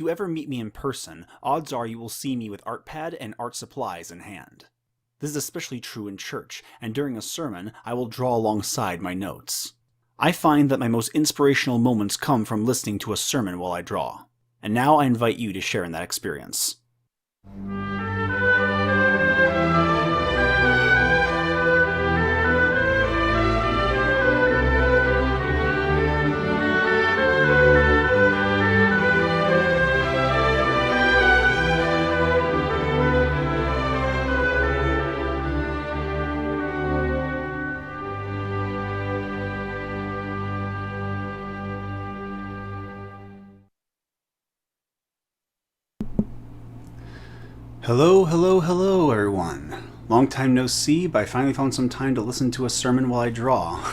you ever meet me in person, odds are you will see me with art pad and art supplies in hand. This is especially true in church, and during a sermon, I will draw alongside my notes. I find that my most inspirational moments come from listening to a sermon while I draw. And now I invite you to share in that experience. Hello, everyone. Long time no see, but I finally found some time to listen to a sermon while I draw.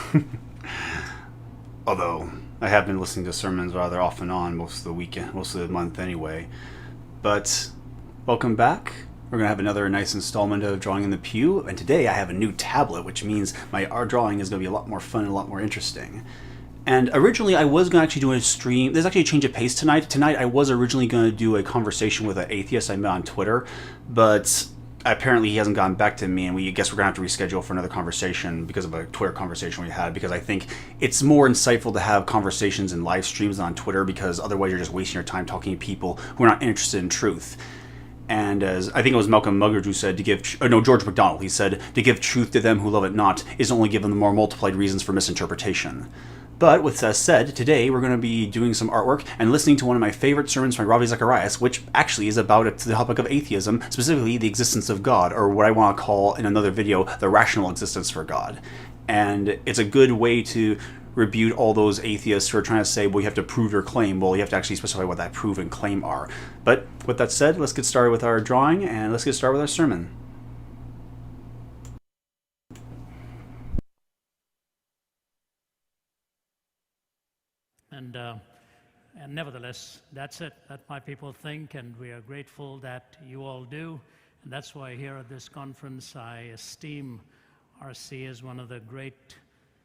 Although, I have been listening to sermons rather off and on most of the weekend, most of the month anyway. But, welcome back. We're going to have another nice installment of Drawing in the Pew, and today I have a new tablet, which means my art drawing is going to be a lot more fun and a lot more interesting. And originally I was going to actually do a stream. There's actually a change of pace tonight. Tonight I was originally going to do a conversation with an atheist I met on Twitter, but apparently he hasn't gotten back to me, and we guess we're going to have to reschedule for another conversation because of a Twitter conversation we had, because I think it's more insightful to have conversations in live streams than on Twitter, because otherwise you're just wasting your time talking to people who are not interested in truth. And as I think it was Malcolm Muggeridge who said, George MacDonald, he said, to give truth to them who love it not is only give them the more multiplied reasons for misinterpretation. But with that said, today we're going to be doing some artwork and listening to one of my favorite sermons by Ravi Zacharias, which actually is about the topic of atheism, specifically the existence of God, or what I want to call in another video, the rational existence for God. And it's a good way to rebuke all those atheists who are trying to say, well, you have to prove your claim. Well, you have to actually specify what that prove and claim are. But with that said, let's get started with our drawing, and let's get started with our sermon. And nevertheless, that's it. That my people think, and we are grateful that you all do. And that's why here at this conference, I esteem RC as one of the great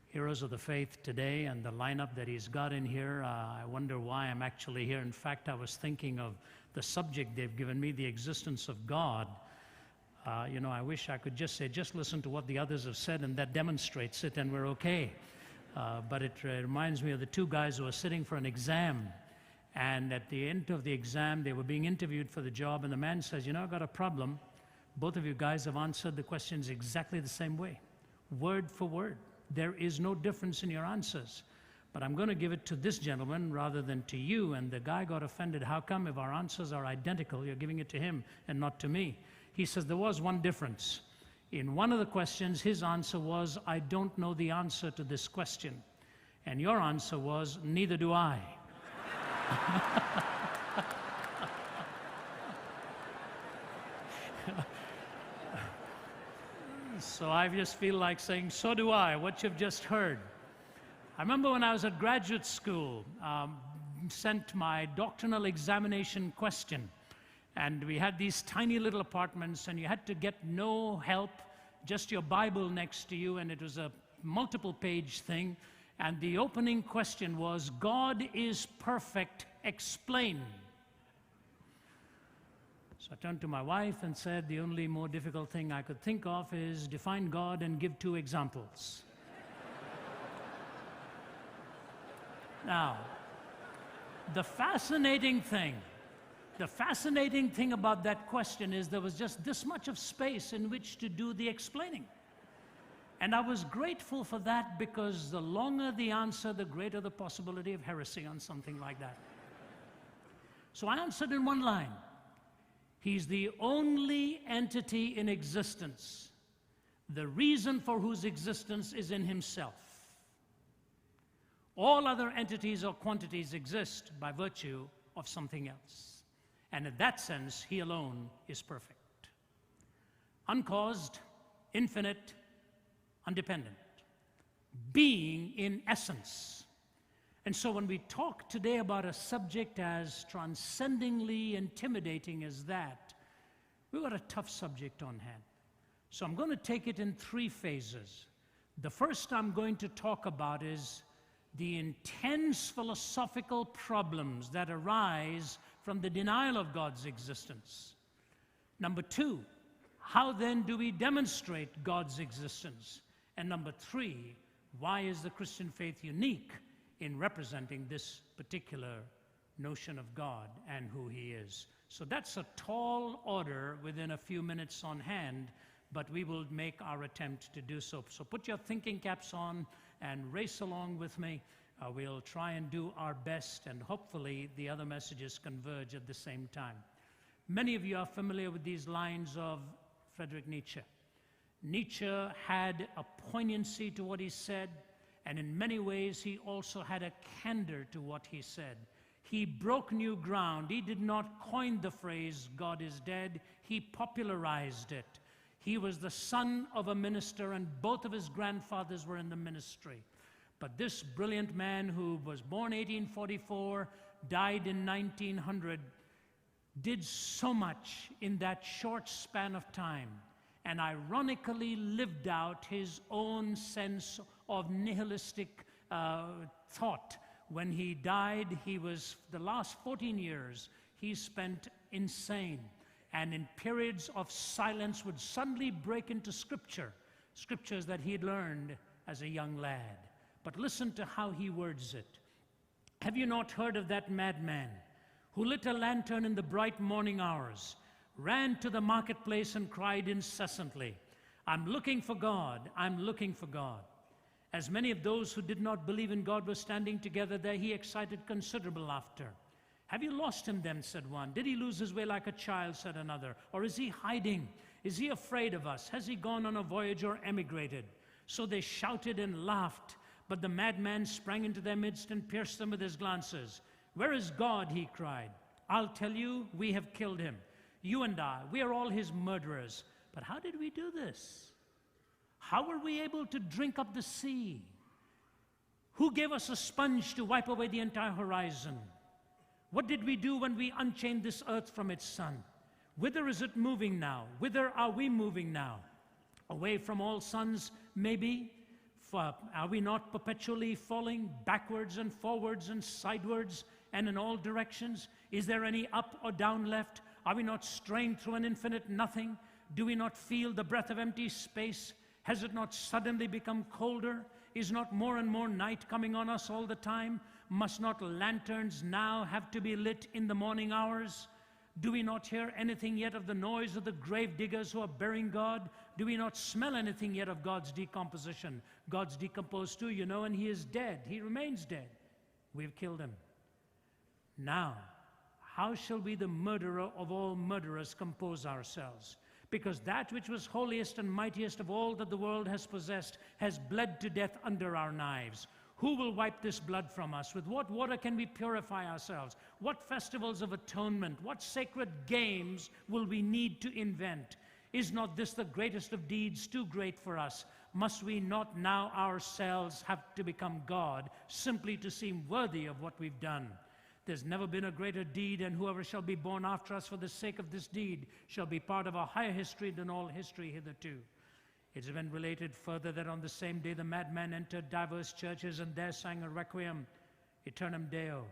heroes of the faith today, and the lineup that he's got in here. I wonder why I'm actually here. In fact, I was thinking of the subject they've given me, the existence of God. I wish I could just say, just listen to what the others have said, and that demonstrates it, and we're okay. But it reminds me of the two guys who were sitting for an exam, and at the end of the exam they were being interviewed for the job, and the man says, I've got a problem. Both of you guys have answered the questions exactly the same way, word for word. There is no difference in your answers, but I'm going to give it to this gentleman rather than to you. And the guy got offended. How come, if our answers are identical, you're giving it to him and not to me? He says there was one difference. In one of the questions, his answer was, I don't know the answer to this question. And your answer was, neither do I. So I just feel like saying, so do I, what you've just heard. I remember when I was at graduate school, sent my doctrinal examination question. And we had these tiny little apartments, and you had to get no help, just your Bible next to you, and it was a multiple-page thing. And the opening question was, God is perfect, explain. So I turned to my wife and said, the only more difficult thing I could think of is define God and give 2 examples. Now, the fascinating thing about that question is there was just this much of space in which to do the explaining. And I was grateful for that, because the longer the answer, the greater the possibility of heresy on something like that. So I answered in one line. He's the only entity in existence, the reason for whose existence is in himself. All other entities or quantities exist by virtue of something else. And in that sense, he alone is perfect. Uncaused, infinite, undependent. Being in essence. And so when we talk today about a subject as transcendingly intimidating as that, we've got a tough subject on hand. So I'm going to take it in 3 phases. The first I'm going to talk about is the intense philosophical problems that arise from the denial of God's existence? Number two, how then do we demonstrate God's existence? And number three, why is the Christian faith unique in representing this particular notion of God and who He is? So that's a tall order within a few minutes on hand, but we will make our attempt to do so. So put your thinking caps on and race along with me. We'll try and do our best, and hopefully the other messages converge at the same time. Many of you are familiar with these lines of Friedrich Nietzsche. Nietzsche had a poignancy to what he said, and in many ways he also had a candor to what he said. He broke new ground. He did not coin the phrase, God is dead. He popularized it. He was the son of a minister, and both of his grandfathers were in the ministry. But this brilliant man, who was born 1844, died in 1900, did so much in that short span of time, and ironically lived out his own sense of nihilistic thought. When he died, he was, the last 14 years, he spent insane, and in periods of silence would suddenly break into scriptures that he had learned as a young lad. But listen to how he words it. Have you not heard of that madman who lit a lantern in the bright morning hours, ran to the marketplace and cried incessantly, I'm looking for God, I'm looking for God. As many of those who did not believe in God were standing together there, he excited considerable laughter. Have you lost him then, said one. Did he lose his way like a child, said another. Or is he hiding? Is he afraid of us? Has he gone on a voyage or emigrated? So they shouted and laughed, but the madman sprang into their midst and pierced them with his glances. Where is God? He cried. I'll tell you, we have killed him. You and I, we are all his murderers. But how did we do this? How were we able to drink up the sea? Who gave us a sponge to wipe away the entire horizon? What did we do when we unchained this earth from its sun? Whither is it moving now? Whither are we moving now? Away from all suns, maybe? Are we not perpetually falling backwards and forwards and sidewards and in all directions? Is there any up or down left? Are we not straying through an infinite nothing? Do we not feel the breath of empty space? Has it not suddenly become colder? Is not more and more night coming on us all the time? Must not lanterns now have to be lit in the morning hours? Do we not hear anything yet of the noise of the grave diggers who are burying God? Do we not smell anything yet of God's decomposition? God's decomposed too, you know, and he is dead. He remains dead. We've killed him. Now, how shall we, the murderer of all murderers, compose ourselves? Because that which was holiest and mightiest of all that the world has possessed has bled to death under our knives. Who will wipe this blood from us? With what water can we purify ourselves? What festivals of atonement, what sacred games will we need to invent? Is not this the greatest of deeds, too great for us? Must we not now ourselves have to become God, simply to seem worthy of what we've done? There's never been a greater deed, and whoever shall be born after us for the sake of this deed shall be part of a higher history than all history hitherto. It's been related further that on the same day the madman entered diverse churches and there sang a requiem, Aeternam Deo.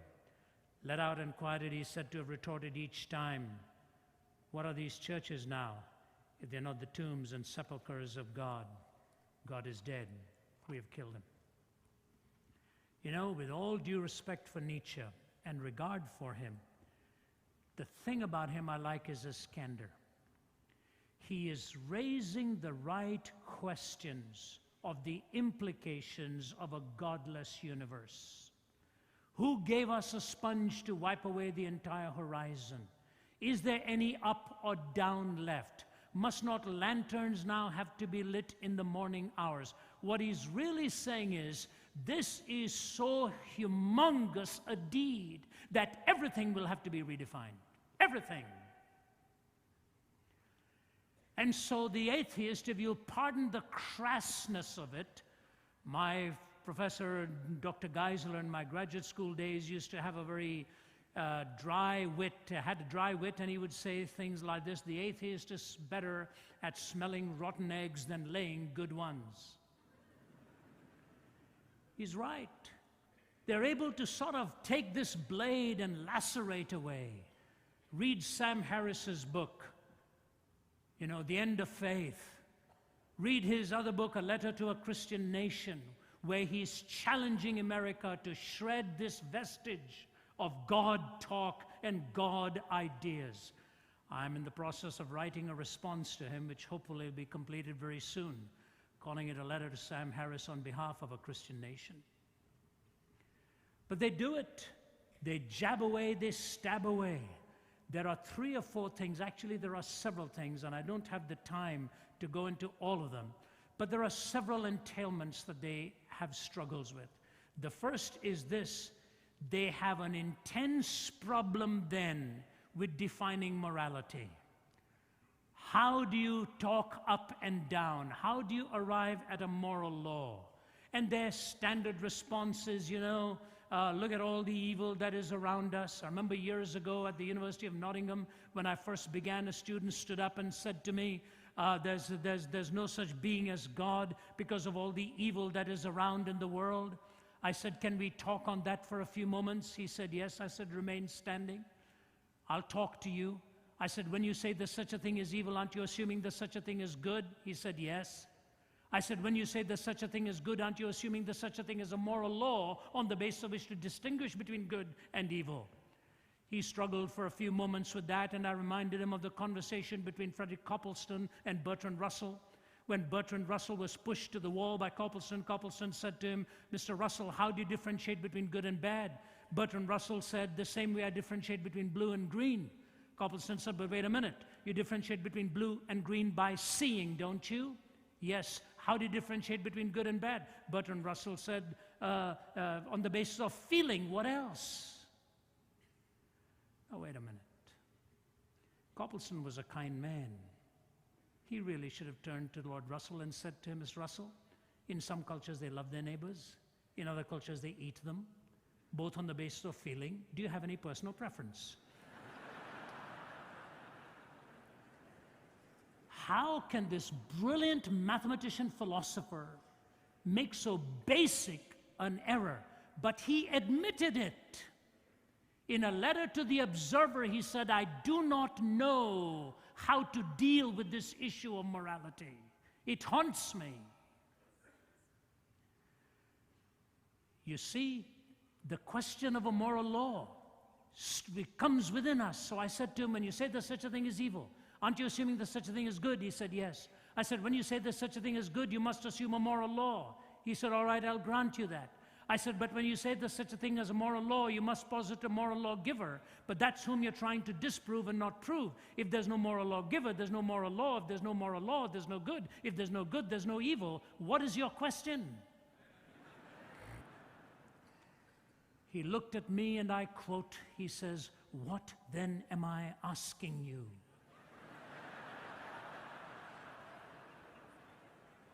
Let out and quieted, he said to have retorted each time, what are these churches now, if they're not the tombs and sepulchres of God? God is dead. We have killed him. You know, with all due respect for Nietzsche and regard for him, the thing about him I like is his candor. He is raising the right questions of the implications of a godless universe. Who gave us a sponge to wipe away the entire horizon? Is there any up or down left? Must not lanterns now have to be lit in the morning hours? What he's really saying is, this is so humongous a deed that everything will have to be redefined. Everything. And so the atheist, if you'll pardon the crassness of it, my professor, Dr. Geisler, in my graduate school days used to have a very dry wit, had a dry wit, and he would say things like this: the atheist is better at smelling rotten eggs than laying good ones. He's right. They're able to sort of take this blade and lacerate away. Read Sam Harris's book, you know, The End of Faith. Read his other book, A Letter to a Christian Nation, where he's challenging America to shred this vestige of God talk and God ideas. I'm in the process of writing a response to him, which hopefully will be completed very soon, calling it A Letter to Sam Harris on behalf of a Christian nation. But they do it. They jab away, they stab away. There are 3 or 4 things, actually there are several things, and I don't have the time to go into all of them, but there are several entailments that they have struggles with. The first is this: they have an intense problem then with defining morality. How do you talk up and down? How do you arrive at a moral law? And their standard response is, you know, look at all the evil that is around us. I remember years ago at the University of Nottingham, when I first began, a student stood up and said to me, there's no such being as God because of all the evil that is around in the world. I said, can we talk on that for a few moments? He said, yes. I said, remain standing. I'll talk to you. I said, when you say there's such a thing as evil, aren't you assuming there's such a thing as good? He said, yes. I said, when you say there's such a thing as good, aren't you assuming there's such a thing as a moral law on the basis of which to distinguish between good and evil? He struggled for a few moments with that, and I reminded him of the conversation between Frederick Copleston and Bertrand Russell. When Bertrand Russell was pushed to the wall by Copleston, Copleston said to him, Mr. Russell, how do you differentiate between good and bad? Bertrand Russell said, the same way I differentiate between blue and green. Copleston said, but wait a minute, you differentiate between blue and green by seeing, don't you? Yes. How do you differentiate between good and bad? Bertrand Russell said, on the basis of feeling. What else? Oh, wait a minute. Copleston was a kind man. He really should have turned to Lord Russell and said to him, Mr. Russell, in some cultures they love their neighbors. In other cultures they eat them, both on the basis of feeling. Do you have any personal preference? How can this brilliant mathematician philosopher make so basic an error? But he admitted it. In a letter to the Observer, he said, I do not know how to deal with this issue of morality. It haunts me. You see, the question of a moral law comes within us. So I said to him, when you say there's such a thing as evil, aren't you assuming there's such a thing as good? He said, yes. I said, when you say there's such a thing as good, you must assume a moral law. He said, all right, I'll grant you that. I said, but when you say there's such a thing as a moral law, you must posit a moral lawgiver. But that's whom you're trying to disprove and not prove. If there's no moral lawgiver, there's no moral law. If there's no moral law, there's no good. If there's no good, there's no evil. What is your question? He looked at me and I quote, he says, what then am I asking you?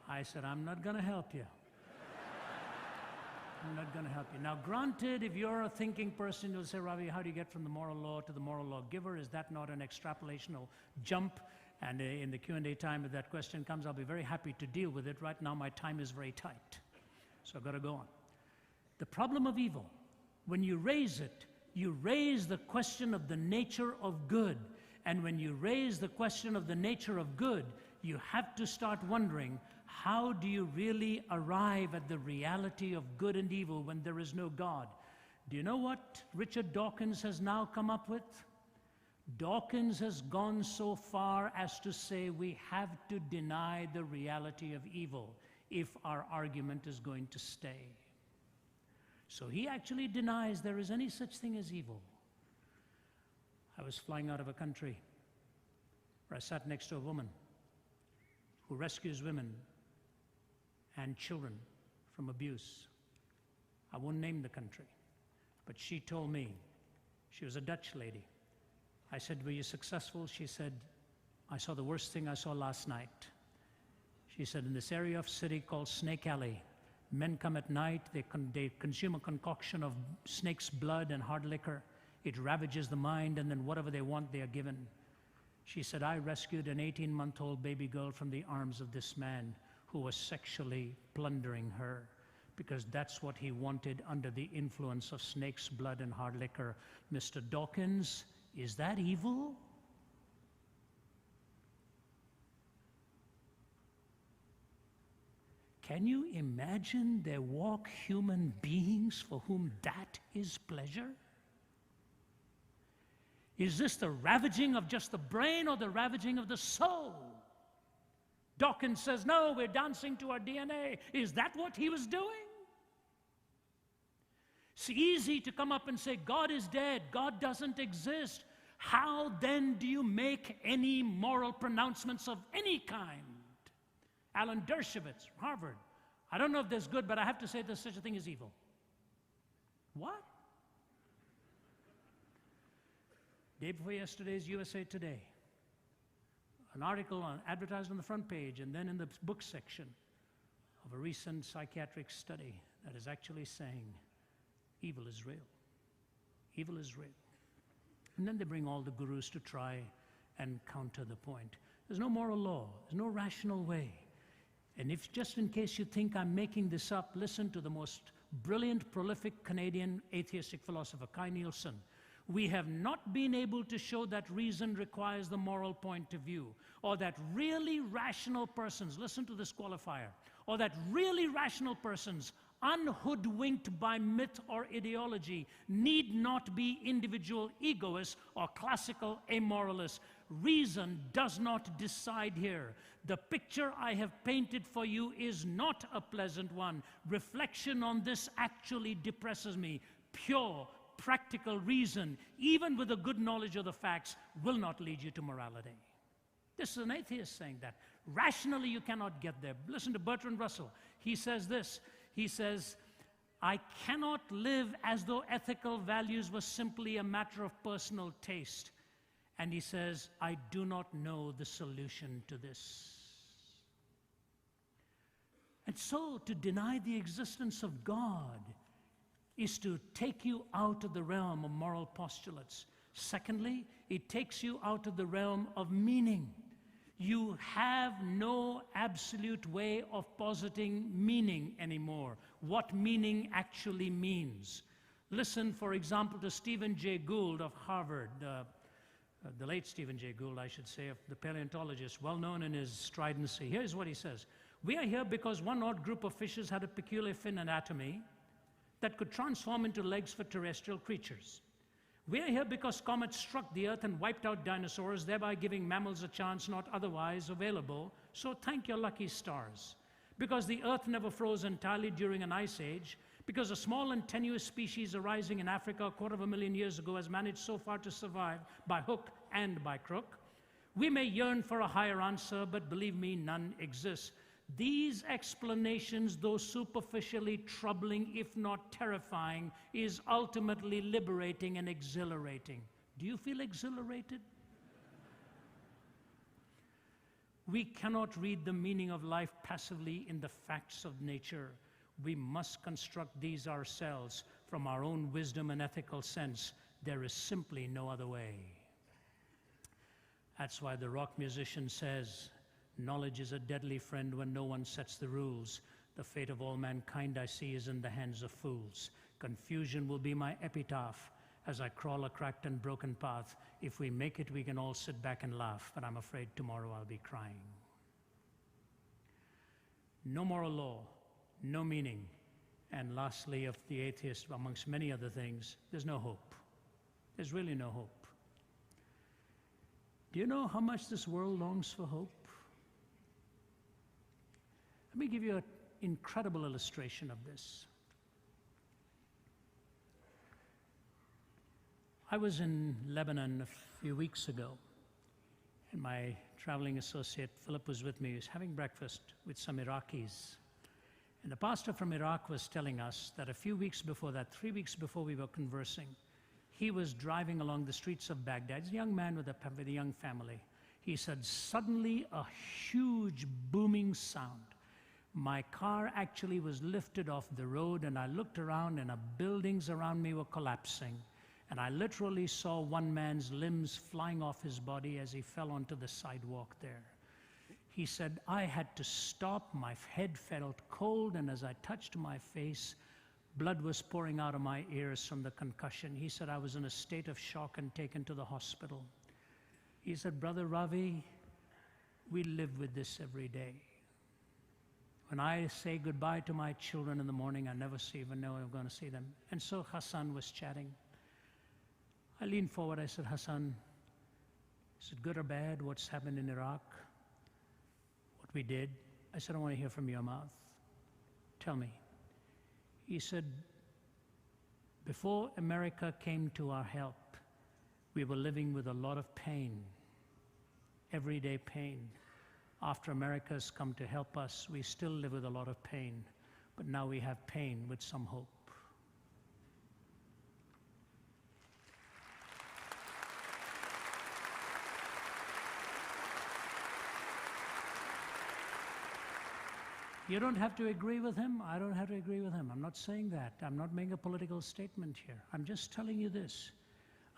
I said, I'm not going to help you. I'm not going to help you. Now, granted, if you're a thinking person, you'll say, Ravi, how do you get from the moral law to the moral lawgiver? Is that not an extrapolational jump? And in the Q&A time, if that question comes, I'll be very happy to deal with it. Right now, my time is very tight. So I've got to go on. The problem of evil, when you raise it, you raise the question of the nature of good. And when you raise the question of the nature of good, you have to start wondering, how do you really arrive at the reality of good and evil when there is no God? Do you know what Richard Dawkins has now come up with? Dawkins has gone so far as to say we have to deny the reality of evil if our argument is going to stay. So he actually denies there is any such thing as evil. I was flying out of a country where I sat next to a woman who rescues women and children from abuse. I won't name the country, but she told me, she was a Dutch lady. I said, were you successful? She said, I saw the worst thing I saw last night. She said, in this area of city called Snake Alley, men come at night, they consume a concoction of snake's blood and hard liquor. It ravages the mind, and then whatever they want, they are given. She said, I rescued an 18-month-old baby girl from the arms of this man who was sexually plundering her, because that's what he wanted under the influence of snake's blood and hard liquor. Mr. Dawkins, Is that evil? Can you imagine there walk human beings for whom that is pleasure? Is this the ravaging of just the brain or the ravaging of the soul? Dawkins says, no, we're dancing to our DNA. Is that what he was doing? It's easy to come up and say, God is dead, God doesn't exist. How then do you make any moral pronouncements of any kind? Alan Dershowitz, Harvard. I don't know if there's good, but I have to say there's such a thing as evil. What? Day before yesterday's USA Today. An article advertised on the front page and then in the book section of a recent psychiatric study that is actually saying evil is real. Evil is real. And then they bring all the gurus to try and counter the point. There's no moral law. There's no rational way. And if, just in case you think I'm making this up, listen to the most brilliant, prolific Canadian atheistic philosopher, Kai Nielsen. We have not been able to show that reason requires the moral point of view, or that really rational persons, listen to this qualifier, or that really rational persons, unhoodwinked by myth or ideology, need not be individual egoists or classical amoralists. Reason does not decide here. The picture I have painted for you is not a pleasant one. Reflection on this actually depresses me. Pure, practical reason, even with a good knowledge of the facts, will not lead you to morality. This is an atheist saying that. Rationally, you cannot get there. Listen to Bertrand Russell. He says this. He says, I cannot live as though ethical values were simply a matter of personal taste. And he says, I do not know the solution to this. And so, to deny the existence of God is to take you out of the realm of moral postulates. Secondly, it takes you out of the realm of meaning. You have no absolute way of positing meaning anymore, what meaning actually means. Listen, for example, to Stephen Jay Gould of Harvard, the late Stephen Jay Gould, I should say, the paleontologist, well known in his stridency. Here's what he says. We are here because one odd group of fishes had a peculiar fin anatomy that could transform into legs for terrestrial creatures. We are here because comets struck the Earth and wiped out dinosaurs, thereby giving mammals a chance not otherwise available. So thank your lucky stars. Because the Earth never froze entirely during an ice age, because a small and tenuous species arising in Africa 250,000 years ago has managed so far to survive by hook and by crook. We may yearn for a higher answer, but believe me, none exists. These explanations, though superficially troubling, if not terrifying, is ultimately liberating and exhilarating. Do you feel exhilarated? We cannot read the meaning of life passively in the facts of nature. We must construct these ourselves from our own wisdom and ethical sense. There is simply no other way. That's why the rock musician says, knowledge is a deadly friend when no one sets the rules. The fate of all mankind I see is in the hands of fools. Confusion will be my epitaph as I crawl a cracked and broken path. If we make it, we can all sit back and laugh, but I'm afraid tomorrow I'll be crying. No moral law, no meaning, and lastly, of the atheist, amongst many other things, there's no hope. There's really no hope. Do you know how much this world longs for hope? Let me give you an incredible illustration of this. I was in Lebanon a few weeks ago, and my traveling associate, Philip, was with me. He was having breakfast with some Iraqis. And the pastor from Iraq was telling us that a few weeks before that, 3 weeks before we were conversing, he was driving along the streets of Baghdad. He's a young man with a young family. He said, suddenly a huge booming sound. My car actually was lifted off the road, and I looked around, and the buildings around me were collapsing. And I literally saw one man's limbs flying off his body as he fell onto the sidewalk there. He said, I had to stop. My head felt cold, and as I touched my face, Blood was pouring out of my ears from the concussion. He said I was in a state of shock and taken to the hospital. He said, Brother Ravi, we live with this every day. When I say goodbye to my children in the morning, I never even know I'm going to see them. And so Hassan was chatting. I leaned forward, I said, Hassan, is it good or bad what's happened in Iraq? What we did? I said, I want to hear from your mouth. Tell me. He said, before America came to our help, we were living with a lot of pain, everyday pain. After America's come to help us, we still live with a lot of pain, but now we have pain with some hope. You don't have to agree with him. I don't have to agree with him. I'm not saying that. I'm not making a political statement here. I'm just telling you this.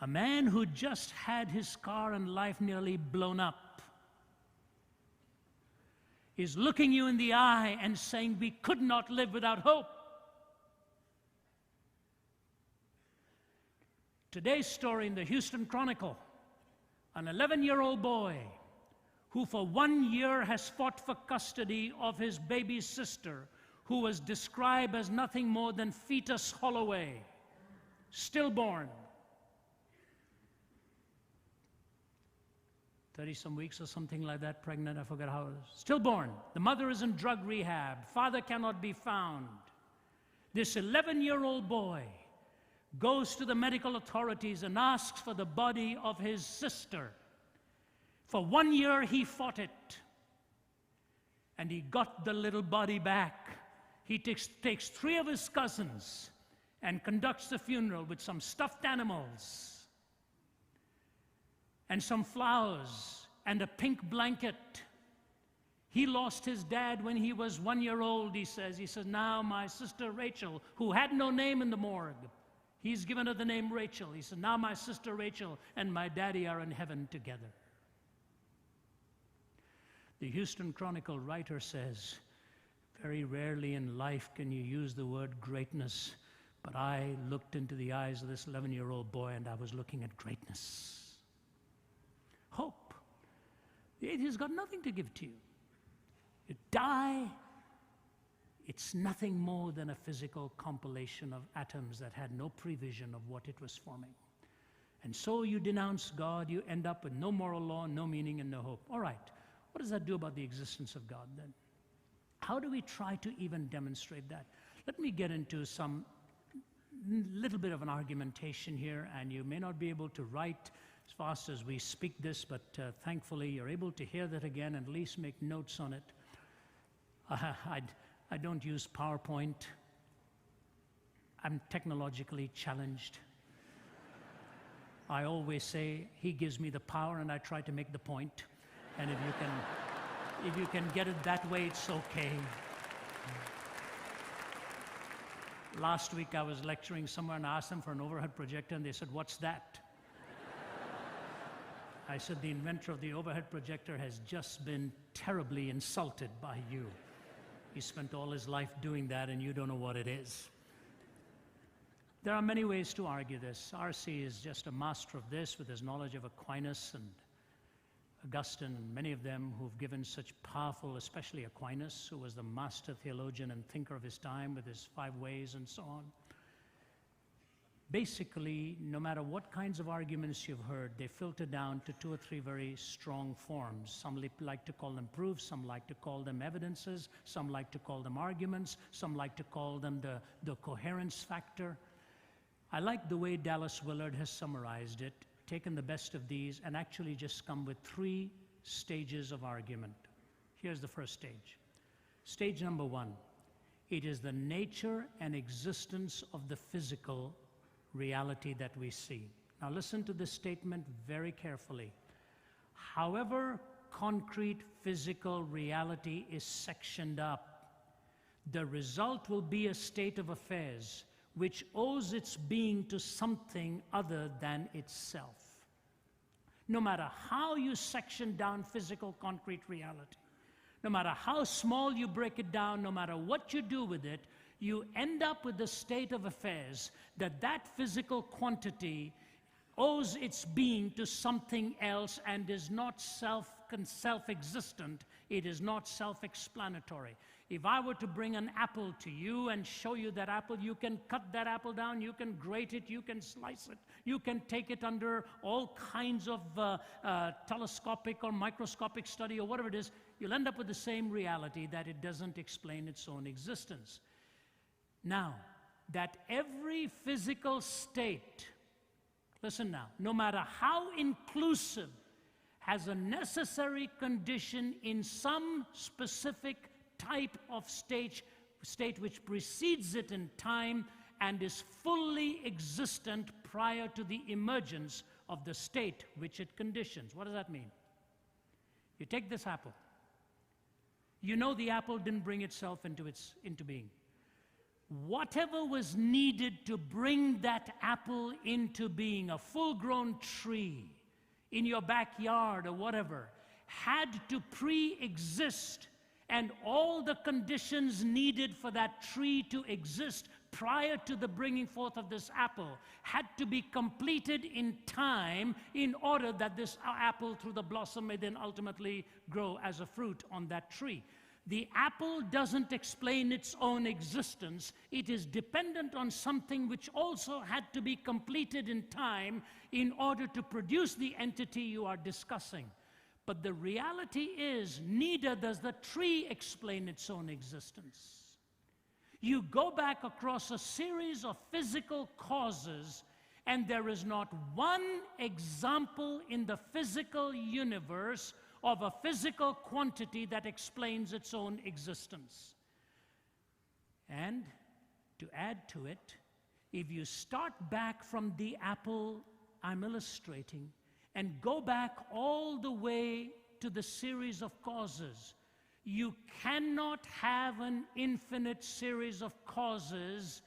A man who just had his car and life nearly blown up is looking you in the eye and saying we could not live without hope. Today's story in the Houston Chronicle, an 11-year-old boy who for 1 year has fought for custody of his baby sister, who was described as nothing more than fetus Holloway, stillborn. 30-some weeks or something like that, pregnant, I forget how it was. Stillborn. The mother is in drug rehab. Father cannot be found. This 11-year-old boy goes to the medical authorities and asks for the body of his sister. For 1 year, he fought it. And he got the little body back. He takes 3 of his cousins and conducts the funeral with some stuffed animals and some flowers and a pink blanket. He lost his dad when he was 1 year old, he says. He says, now my sister Rachel, who had no name in the morgue, he's given her the name Rachel. He said, now my sister Rachel and my daddy are in heaven together. The Houston Chronicle writer says, very rarely in life can you use the word greatness, but I looked into the eyes of this 11-year-old boy and I was looking at greatness. Hope. The atheist has got nothing to give to you. You die, it's nothing more than a physical compilation of atoms that had no prevision of what it was forming. And so you denounce God, you end up with no moral law, no meaning, and no hope. All right. What does that do about the existence of God then? How do we try to even demonstrate that? Let me get into some little bit of an argumentation here, and you may not be able to write as fast as we speak this, but thankfully you're able to hear that again and at least make notes on it. I don't use PowerPoint. I'm technologically challenged. I always say, he gives me the power and I try to make the point. And if you can get it that way, it's okay. Last week I was lecturing somewhere and I asked them for an overhead projector and they said, what's that? I said, the inventor of the overhead projector has just been terribly insulted by you. He spent all his life doing that and you don't know what it is. There are many ways to argue this. R.C. is just a master of this with his knowledge of Aquinas and Augustine, and many of them who've given such powerful, especially Aquinas, who was the master theologian and thinker of his time with his 5 ways and so on. Basically, no matter what kinds of arguments you've heard, they filter down to 2 or 3 very strong forms. Some like to call them proofs, some like to call them evidences, some like to call them arguments, some like to call them the coherence factor. I like the way Dallas Willard has summarized it, taken the best of these and actually just come with 3 stages of argument. Here's the first stage. Stage number 1. It is the nature and existence of the physical reality that we see. Now listen to this statement very carefully. However concrete physical reality is sectioned up, the result will be a state of affairs which owes its being to something other than itself. No matter how you section down physical concrete reality, no matter how small you break it down, no matter what you do with it, you end up with the state of affairs that that physical quantity owes its being to something else and is not self-existent. It is not self-explanatory. If I were to bring an apple to you and show you that apple, you can cut that apple down, you can grate it, you can slice it, you can take it under all kinds of telescopic or microscopic study or whatever it is, you'll end up with the same reality that it doesn't explain its own existence. Now, that every physical state, listen now, no matter how inclusive, has a necessary condition in some specific type of state which precedes it in time and is fully existent prior to the emergence of the state which it conditions. What does that mean? You take this apple. You know the apple didn't bring itself into being. Whatever was needed to bring that apple into being, a full-grown tree in your backyard or whatever, had to pre-exist, and all the conditions needed for that tree to exist prior to the bringing forth of this apple had to be completed in time in order that this apple through the blossom may then ultimately grow as a fruit on that tree. The apple doesn't explain its own existence. It is dependent on something which also had to be completed in time in order to produce the entity you are discussing. But the reality is, neither does the tree explain its own existence. You go back across a series of physical causes, and there is not one example in the physical universe of a physical quantity that explains its own existence. And to add to it, if you start back from the apple I'm illustrating and go back all the way to the series of causes, you cannot have an infinite series of causes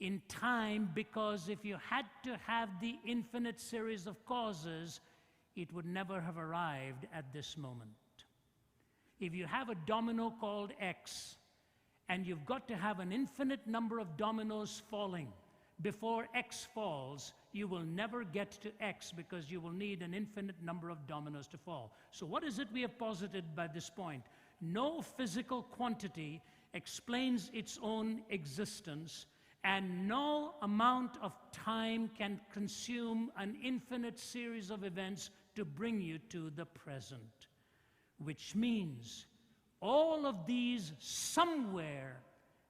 in time, because if you had to have the infinite series of causes, it would never have arrived at this moment. If you have a domino called X, and you've got to have an infinite number of dominoes falling before X falls, you will never get to X, because you will need an infinite number of dominoes to fall. So what is it we have posited by this point? No physical quantity explains its own existence, and no amount of time can consume an infinite series of events to bring you to the present. Which means all of these somewhere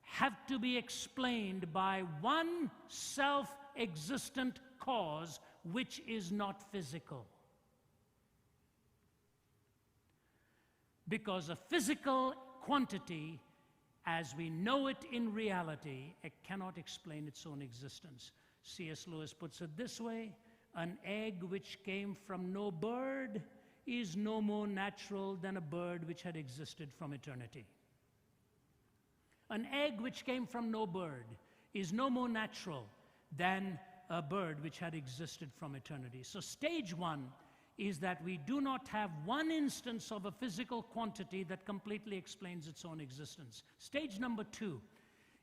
have to be explained by one self-existent cause which is not physical. Because a physical quantity, as we know it in reality, it cannot explain its own existence. C.S. Lewis puts it this way: an egg which came from no bird is no more natural than a bird which had existed from eternity. An egg which came from no bird is no more natural than a bird which had existed from eternity. So stage one is that we do not have one instance of a physical quantity that completely explains its own existence. Stage number two,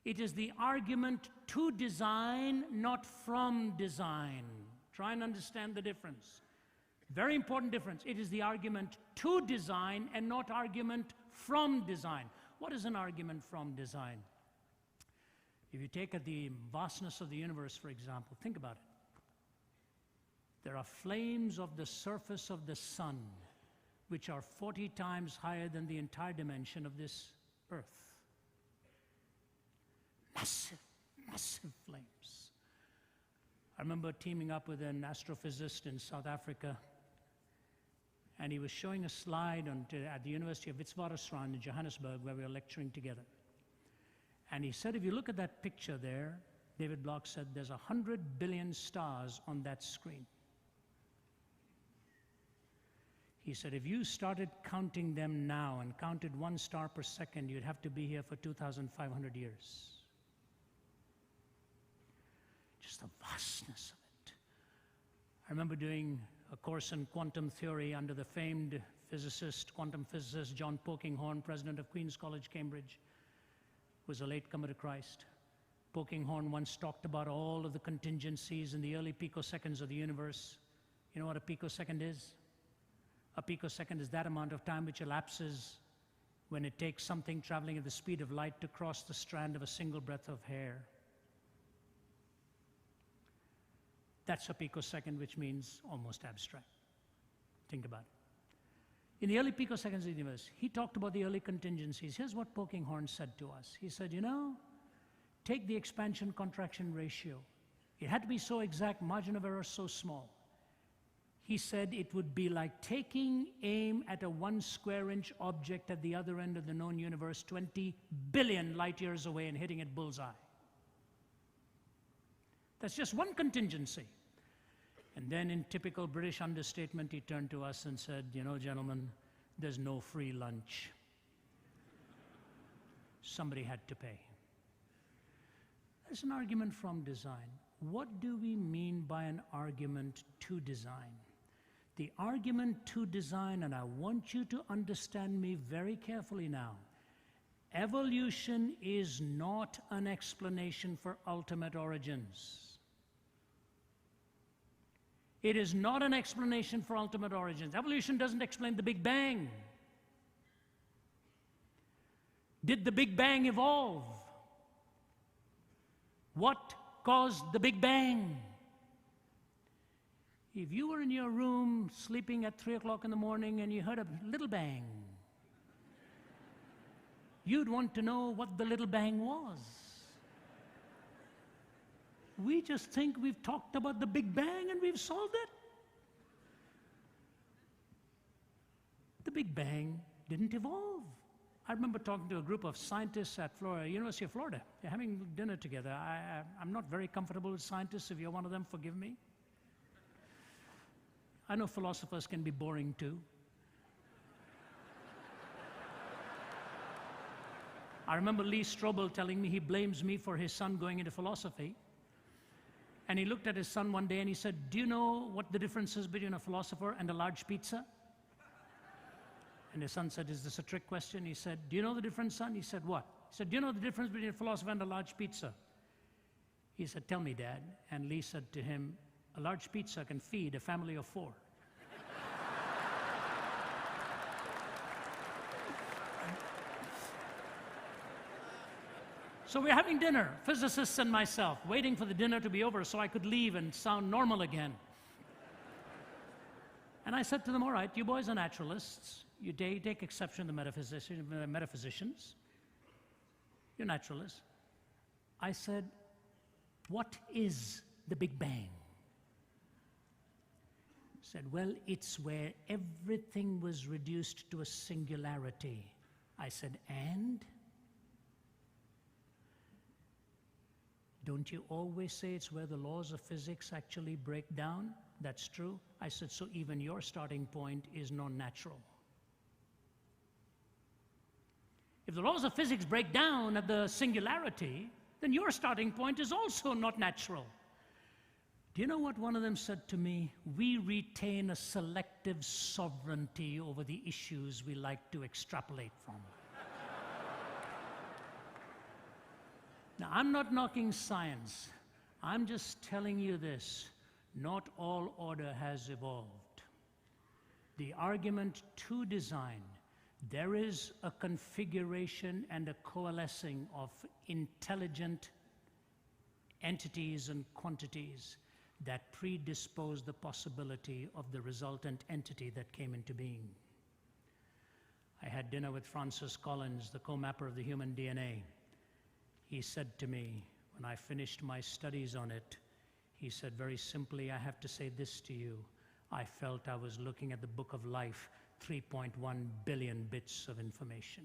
it is the argument to design, not from design. Try and understand the difference. Very important difference. It is the argument to design and not argument from design. What is an argument from design? If you take the vastness of the universe, for example, think about it. There are flames of the surface of the sun which are 40 times higher than the entire dimension of this earth. Massive, massive flames. I remember teaming up with an astrophysicist in South Africa, and he was showing a slide at the University of Witwatersrand in Johannesburg, where we were lecturing together. And he said, if you look at that picture there, David Bloch said, there's 100 billion stars on that screen. He said, if you started counting them now and counted 1 star per second, you'd have to be here for 2,500 years. Just the vastness of it. I remember doing a course in quantum theory under the famed quantum physicist John Polkinghorne, president of Queen's College, Cambridge, who was a latecomer to Christ. Polkinghorne once talked about all of the contingencies in the early picoseconds of the universe. You know what a picosecond is? A picosecond is that amount of time which elapses when it takes something traveling at the speed of light to cross the strand of a single breath of hair. That's a picosecond, which means almost abstract. Think about it. In the early picoseconds of the universe, he talked about the early contingencies. Here's what Polkinghorne said to us. He said, you know, take the expansion-contraction ratio. It had to be so exact, margin of error so small. He said it would be like taking aim at a 1 square inch object at the other end of the known universe, 20 billion light years away, and hitting it bullseye. That's just one contingency. And then in typical British understatement, he turned to us and said, you know, gentlemen, there's no free lunch. Somebody had to pay. That's an argument from design. What do we mean by an argument to design? The argument to design, and I want you to understand me very carefully now, evolution is not an explanation for ultimate origins. It is not an explanation for ultimate origins. Evolution doesn't explain the Big Bang. Did the Big Bang evolve? What caused the Big Bang? If you were in your room sleeping at 3 o'clock in the morning and you heard a little bang, you'd want to know what the little bang was. We just think we've talked about the Big Bang and we've solved it. The Big Bang didn't evolve. I remember talking to a group of scientists at University of Florida. They're having dinner together. I'm not very comfortable with scientists. If you're one of them, forgive me. I know philosophers can be boring too. I remember Lee Strobel telling me he blames me for his son going into philosophy. And he looked at his son one day and he said, do you know what the difference is between a philosopher and a large pizza? And his son said, is this a trick question? He said, do you know the difference, son? He said, what? He said, do you know the difference between a philosopher and a large pizza? He said, tell me, Dad. And Lee said to him, a large pizza can feed a family of 4. So we're having dinner, physicists and myself, waiting for the dinner to be over so I could leave and sound normal again. And I said to them, all right, you boys are naturalists. You take exception to the metaphysicians. You're naturalists. I said, what is the Big Bang? He said, well, it's where everything was reduced to a singularity. I said, and? Don't you always say it's where the laws of physics actually break down? That's true. I said, so even your starting point is non-natural. If the laws of physics break down at the singularity, then your starting point is also not natural. Do you know what one of them said to me? We retain a selective sovereignty over the issues we like to extrapolate from. Now, I'm not knocking science. I'm just telling you this. Not all order has evolved. The argument to design, there is a configuration and a coalescing of intelligent entities and quantities that predispose the possibility of the resultant entity that came into being. I had dinner with Francis Collins, the co-mapper of the human DNA. He said to me, when I finished my studies on it, he said very simply, I have to say this to you. I felt I was looking at the book of life, 3.1 billion bits of information.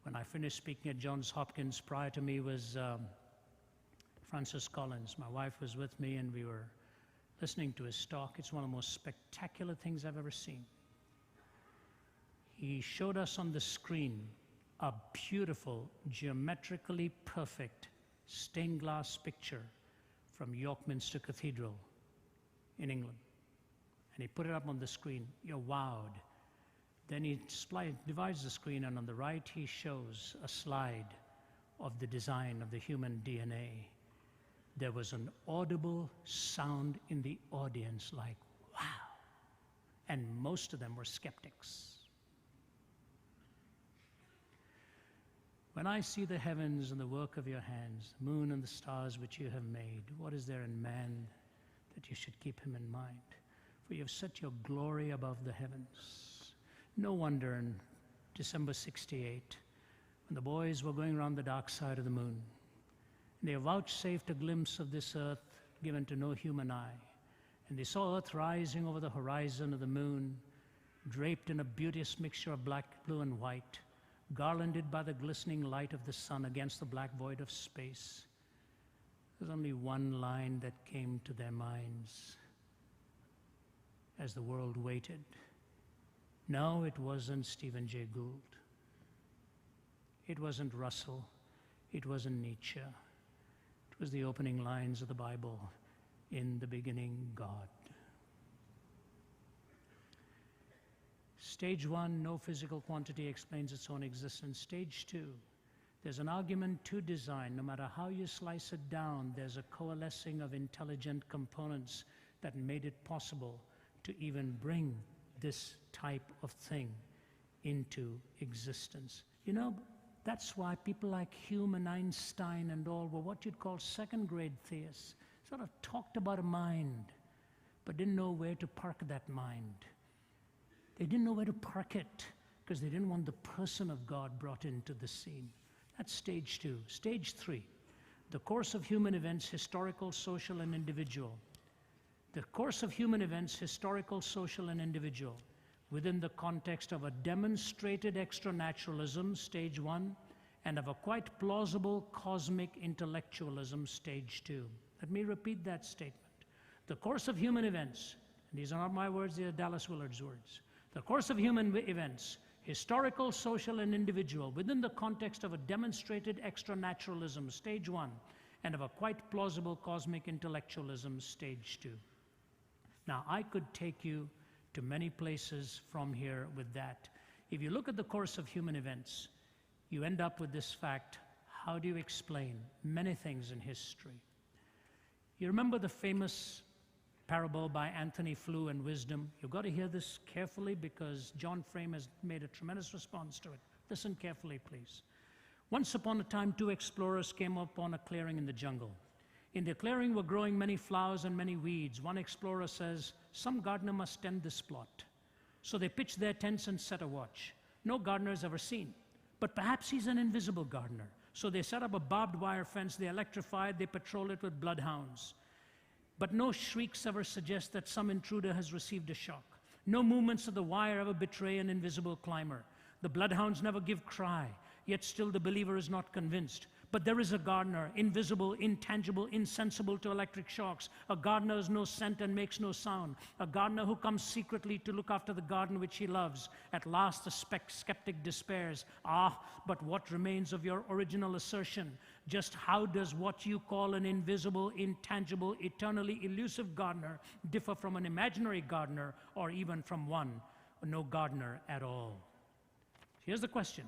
When I finished speaking at Johns Hopkins, prior to me was Francis Collins. My wife was with me and we were listening to his talk. It's one of the most spectacular things I've ever seen. He showed us on the screen a beautiful, geometrically perfect stained glass picture from York Minster Cathedral in England. And he put it up on the screen. You're wowed. Then he divides the screen, and on the right he shows a slide of the design of the human DNA, there was an audible sound in the audience like, wow. And most of them were skeptics. When I see the heavens and the work of your hands, the moon and the stars which you have made, what is there in man that you should keep him in mind? For you have set your glory above the heavens. No wonder in December 68, when the boys were going around the dark side of the moon, they vouchsafed a glimpse of this earth given to no human eye. And they saw Earth rising over the horizon of the moon, draped in a beauteous mixture of black, blue, and white, garlanded by the glistening light of the sun against the black void of space. There's only one line that came to their minds as the world waited. No, it wasn't Stephen Jay Gould. It wasn't Russell. It wasn't Nietzsche. It was the opening lines of the Bible. In the beginning, God. Stage one, no physical quantity explains its own existence. Stage two, there's an argument to design. No matter how you slice it down, there's a coalescing of intelligent components that made it possible to even bring this type of thing into existence. You know, that's why people like Hume and Einstein and all were what you'd call second-grade theists. Sort of talked about a mind, but didn't know where to park that mind. They didn't know where to park it because they didn't want the person of God brought into the scene. That's stage two. Stage three, the course of human events, historical, social, and individual. The course of human events, historical, social, and individual, within the context of a demonstrated extranaturalism, stage one, and of a quite plausible cosmic intellectualism, stage two. Let me repeat that statement. The course of human events, and these are not my words, they are Dallas Willard's words. The course of human events, historical, social, and individual, within the context of a demonstrated extranaturalism, stage one, and of a quite plausible cosmic intellectualism, stage two. Now, I could take you to many places from here with that. If you look at the course of human events, you end up with this fact: how do you explain many things in history? You remember the famous parable by Anthony Flew and Wisdom? You've got to hear this carefully because John Frame has made a tremendous response to it. Listen carefully, please. Once upon a time, two explorers came upon a clearing in the jungle. In the clearing were growing many flowers and many weeds. One explorer says, "Some gardener must tend this plot." So they pitched their tents and set a watch. No gardener is ever seen, but perhaps he's an invisible gardener. So they set up a barbed wire fence, they electrified, they patrol it with bloodhounds. But no shrieks ever suggest that some intruder has received a shock. No movements of the wire ever betray an invisible climber. The bloodhounds never give cry, yet still the believer is not convinced. But there is a gardener, invisible, intangible, insensible to electric shocks. A gardener has no scent and makes no sound. A gardener who comes secretly to look after the garden which he loves. At last the skeptic despairs. Ah, but what remains of your original assertion? Just how does what you call an invisible, intangible, eternally elusive gardener differ from an imaginary gardener, or even from one, no gardener at all? Here's the question.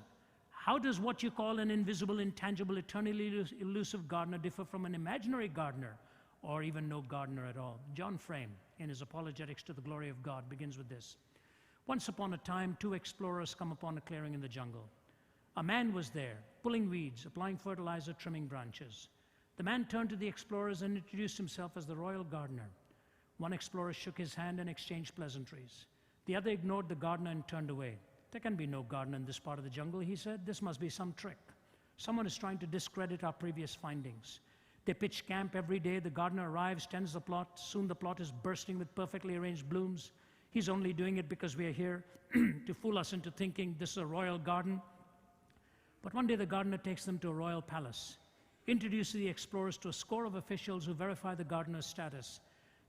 How does what you call an invisible, intangible, eternally elusive gardener differ from an imaginary gardener, or even no gardener at all? John Frame, in his Apologetics to the Glory of God, begins with this. Once upon a time, two explorers come upon a clearing in the jungle. A man was there, pulling weeds, applying fertilizer, trimming branches. The man turned to the explorers and introduced himself as the royal gardener. One explorer shook his hand and exchanged pleasantries. The other ignored the gardener and turned away. "There can be no gardener in this part of the jungle," he said. "This must be some trick. Someone is trying to discredit our previous findings." They pitch camp every day. The gardener arrives, tends the plot. Soon the plot is bursting with perfectly arranged blooms. He's only doing it because we are here to fool us into thinking this is a royal garden. But one day the gardener takes them to a royal palace, introduces the explorers to a score of officials who verify the gardener's status.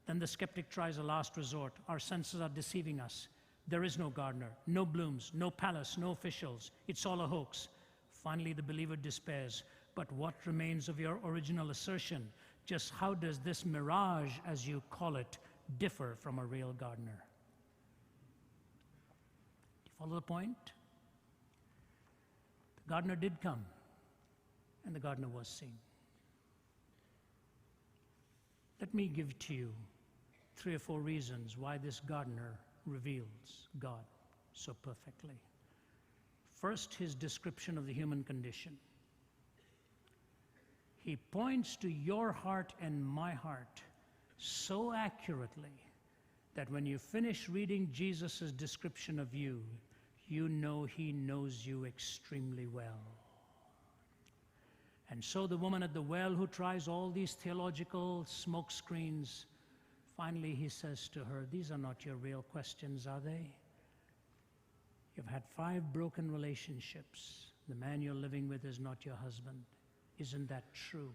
Then the skeptic tries a last resort. Our senses are deceiving us. There is no gardener, no blooms, no palace, no officials. It's all a hoax. Finally, the believer despairs. But what remains of your original assertion? Just how does this mirage, as you call it, differ from a real gardener? Do you follow the point? The gardener did come. and the gardener was seen. Let me give to you 3 or 4 reasons why this gardener reveals God so perfectly. First, his description of the human condition. He points to your heart and my heart so accurately that when you finish reading Jesus' description of you, you know he knows you extremely well. And so the woman at the well who tries all these theological smoke screens, finally he says to her, these are not your real questions, are they? You've had 5 broken relationships. The man you're living with is not your husband. Isn't that true?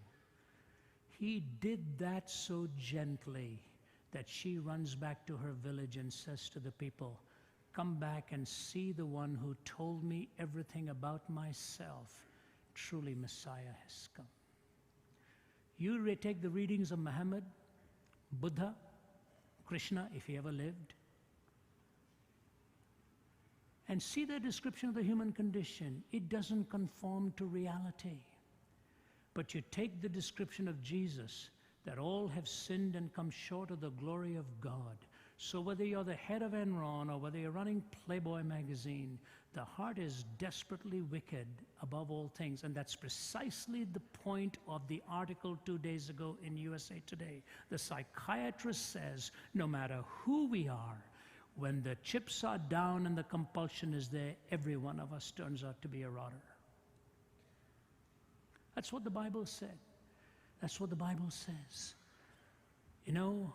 He did that so gently that she runs back to her village and says to the people, come back and see the one who told me everything about myself. Truly, Messiah has come. You take the readings of Muhammad, Buddha, Krishna, if he ever lived, and see their description of the human condition. It doesn't conform to reality. But you take the description of Jesus, that all have sinned and come short of the glory of God. So whether you're the head of Enron or whether you're running Playboy magazine, the heart is desperately wicked above all things. And that's precisely the point of the article 2 days ago in USA Today. The psychiatrist says, no matter who we are, when the chips are down and the compulsion is there, every one of us turns out to be a rotter. That's what the Bible said. That's what the Bible says. You know,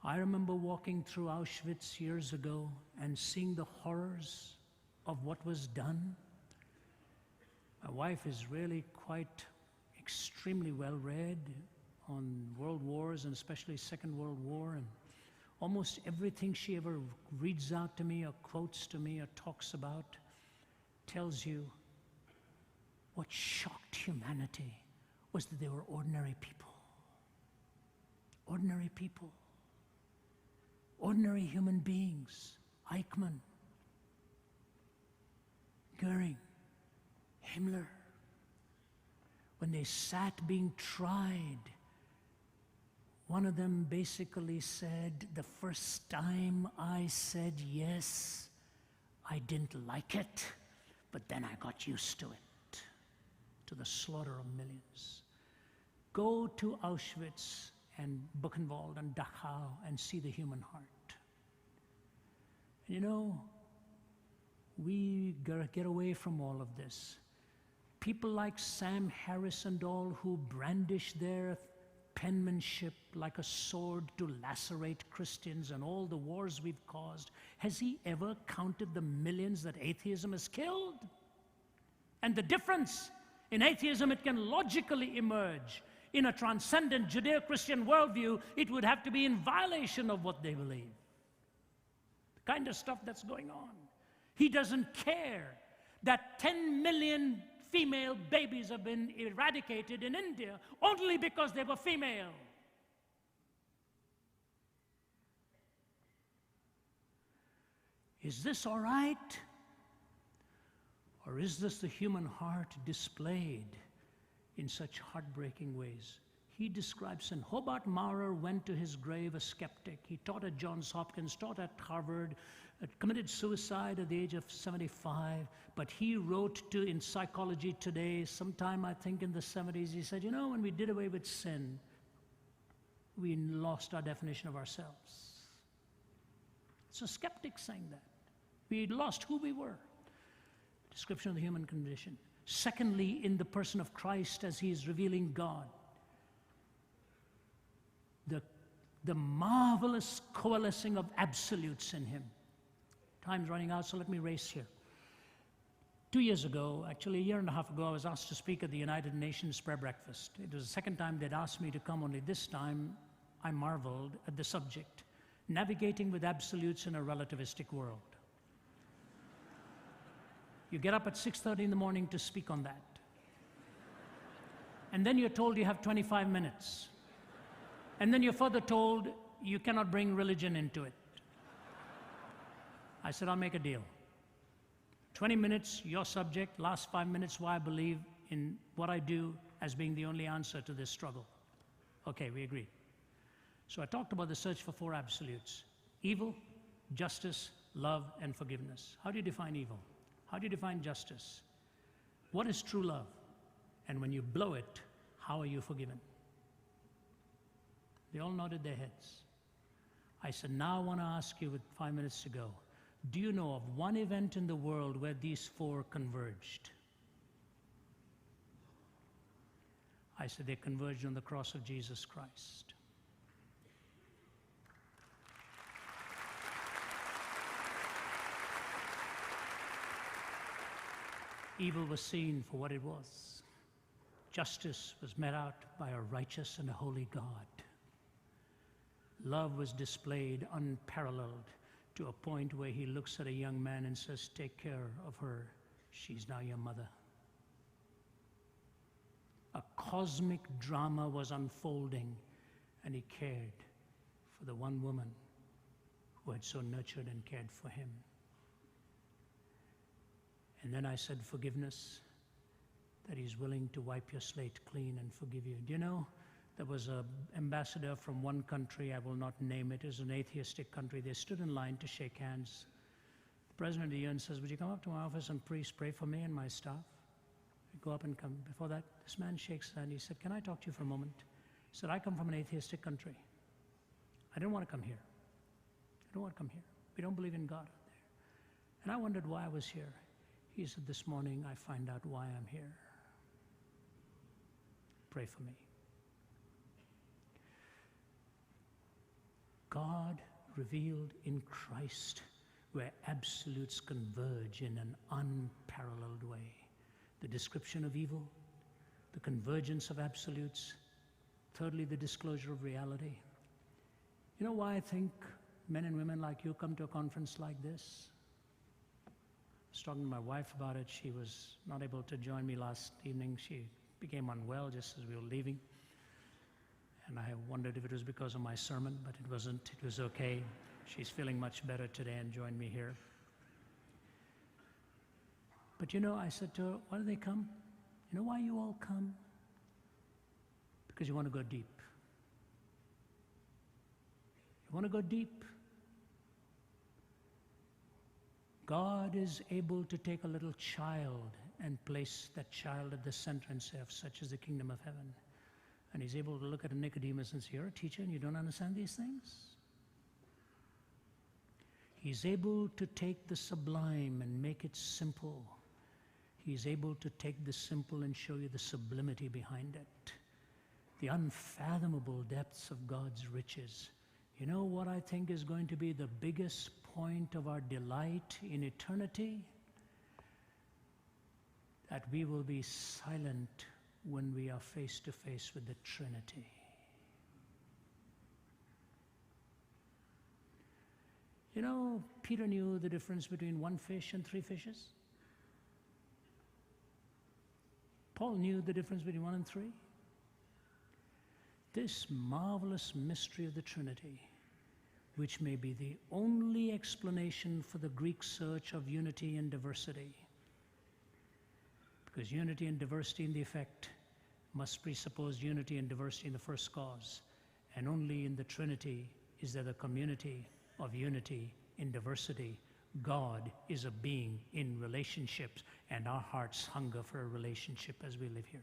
I remember walking through Auschwitz years ago and seeing the horrors of what was done. My wife is really quite extremely well read on world wars and especially Second World War, and almost everything she ever reads out to me or quotes to me or talks about tells you what shocked humanity was that they were ordinary people. Ordinary people. Ordinary human beings. Eichmann, Goering, Himmler. When they sat being tried, one of them basically said, the first time I said yes, I didn't like it, but then I got used to it, to the slaughter of millions. Go to Auschwitz and Buchenwald and Dachau and see the human heart. And you know, we gotta get away from all of this. People like Sam Harris and all who brandish their penmanship like a sword to lacerate Christians and all the wars we've caused, has he ever counted the millions that atheism has killed? And the difference in atheism, it can logically emerge. In a transcendent Judeo-Christian worldview, it would have to be in violation of what they believe. The kind of stuff that's going on. He doesn't care that 10 million female babies have been eradicated in India only because they were female. Is this all right? Or is this the human heart displayed in such heartbreaking ways? He describes, and Hobart Maurer went to his grave a skeptic. He taught at Johns Hopkins, taught at Harvard, committed suicide at the age of 75, but he wrote in Psychology Today, sometime I think in the 70s, he said, you know, when we did away with sin, we lost our definition of ourselves. It's a skeptic saying that. We lost who we were. Description of the human condition. Secondly, in the person of Christ as he is revealing God, the marvelous coalescing of absolutes in him. Time's running out, so let me race here. 2 years ago, actually a year and a half ago, I was asked to speak at the United Nations Prayer Breakfast. It was the second time they'd asked me to come, only this time I marveled at the subject, navigating with absolutes in a relativistic world. You get up at 6:30 in the morning to speak on that. And then you're told you have 25 minutes. And then you're further told you cannot bring religion into it. I said, I'll make a deal. 20 minutes, your subject, last 5 minutes, why I believe in what I do as being the only answer to this struggle. Okay, we agree. So I talked about the search for 4 absolutes: evil, justice, love, and forgiveness. How do you define evil? How do you define justice? What is true love? And when you blow it, how are you forgiven? They all nodded their heads. I said, now I want to ask you with 5 minutes to go, do you know of one event in the world where these 4 converged? I said, they converged on the cross of Jesus Christ. Evil was seen for what it was. Justice was met out by a righteous and a holy God. Love was displayed unparalleled to a point where he looks at a young man and says, take care of her. She's now your mother. A cosmic drama was unfolding, and he cared for the one woman who had so nurtured and cared for him. And then I said, forgiveness, that he's willing to wipe your slate clean and forgive you. Do you know, there was an ambassador from one country, I will not name it, it's an atheistic country. They stood in line to shake hands. The president of the UN says, would you come up to my office and please pray for me and my staff? I go up and come. Before that, this man shakes his hand. He said, can I talk to you for a moment? He said, I come from an atheistic country. I didn't want to come here. I don't want to come here. We don't believe in God out there. And I wondered why I was here. He said, this morning I find out why I'm here. Pray for me. God revealed in Christ, where absolutes converge in an unparalleled way. The description of evil, the convergence of absolutes, thirdly, the disclosure of reality. You know why I think men and women like you come to a conference like this? I was talking to my wife about it. She was not able to join me last evening. She became unwell just as we were leaving. And I wondered if it was because of my sermon, but it wasn't. It was okay. She's feeling much better today and joined me here. But you know, I said to her, why do they come? You know why you all come? Because you want to go deep. You want to go deep. God is able to take a little child and place that child at the center and say, such is the kingdom of heaven. And he's able to look at a Nicodemus and say, you're a teacher and you don't understand these things? He's able to take the sublime and make it simple. He's able to take the simple and show you the sublimity behind it. The unfathomable depths of God's riches. You know what I think is going to be the biggest point of our delight in eternity? That we will be silent when we are face to face with the Trinity. You know, Peter knew the difference between 1 fish and 3 fishes. Paul knew the difference between 1 and 3. This marvelous mystery of the Trinity, which may be the only explanation for the Greek search of unity and diversity. Because unity and diversity in the effect must presuppose unity and diversity in the first cause. And only in the Trinity is there the community of unity in diversity. God is a being in relationships, and our hearts hunger for a relationship as we live here.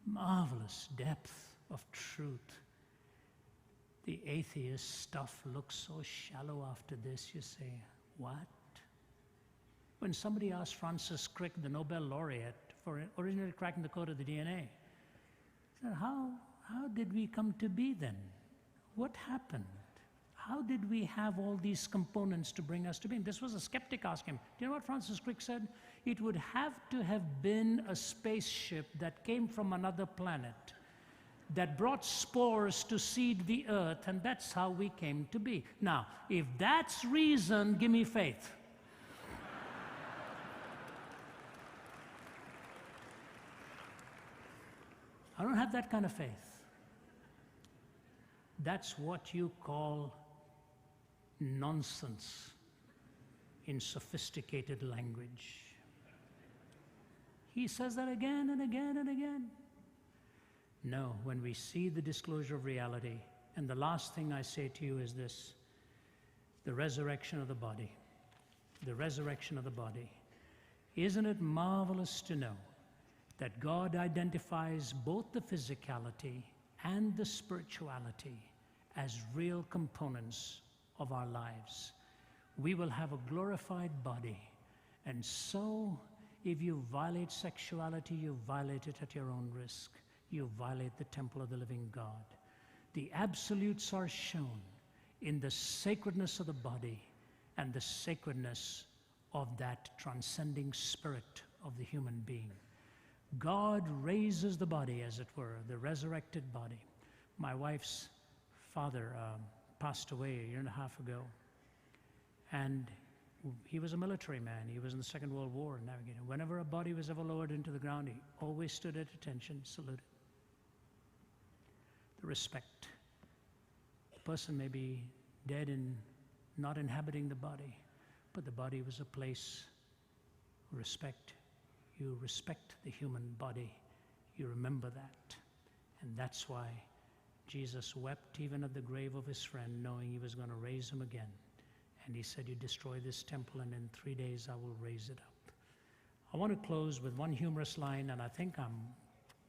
Marvelous depth of truth. The atheist stuff looks so shallow after this. You say, what? When somebody asked Francis Crick, the Nobel laureate, for originally cracking the code of the DNA, he said, how did we come to be then? What happened? How did we have all these components to bring us to being? This was a skeptic asking him. Do you know what Francis Crick said? It would have to have been a spaceship that came from another planet, that brought spores to seed the earth, and that's how we came to be. Now, if that's reason, give me faith. I don't have that kind of faith. That's what you call nonsense in sophisticated language. He says that again and again and again. No, when we see the disclosure of reality, and the last thing I say to you is this, the resurrection of the body. The resurrection of the body. Isn't it marvelous to know that God identifies both the physicality and the spirituality as real components of our lives? We will have a glorified body, and so if you violate sexuality, you violate it at your own risk. You violate the temple of the living God. The absolutes are shown in the sacredness of the body and the sacredness of that transcending spirit of the human being. God raises the body, as it were, the resurrected body. My wife's father passed away a year and a half ago, and he was a military man. He was in the Second World War navigating. Whenever a body was ever lowered into the ground, he always stood at attention, saluted. The respect. The person may be dead and not inhabiting the body, but the body was a place of respect. You respect the human body. You remember that. And that's why Jesus wept even at the grave of his friend, knowing he was going to raise him again. And he said, you destroy this temple, and in 3 days I will raise it up. I want to close with one humorous line, and I think I'm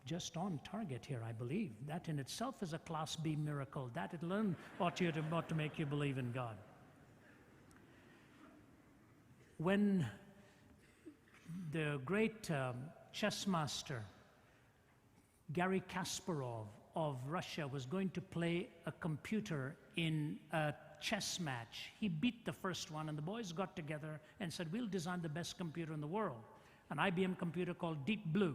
just on target here, I believe. That in itself is a Class B miracle. That alone ought to make you believe in God. When the great chess master Garry Kasparov of Russia was going to play a computer in a chess match, he beat the first one, and the boys got together and said, we'll design the best computer in the world, an IBM computer called Deep Blue.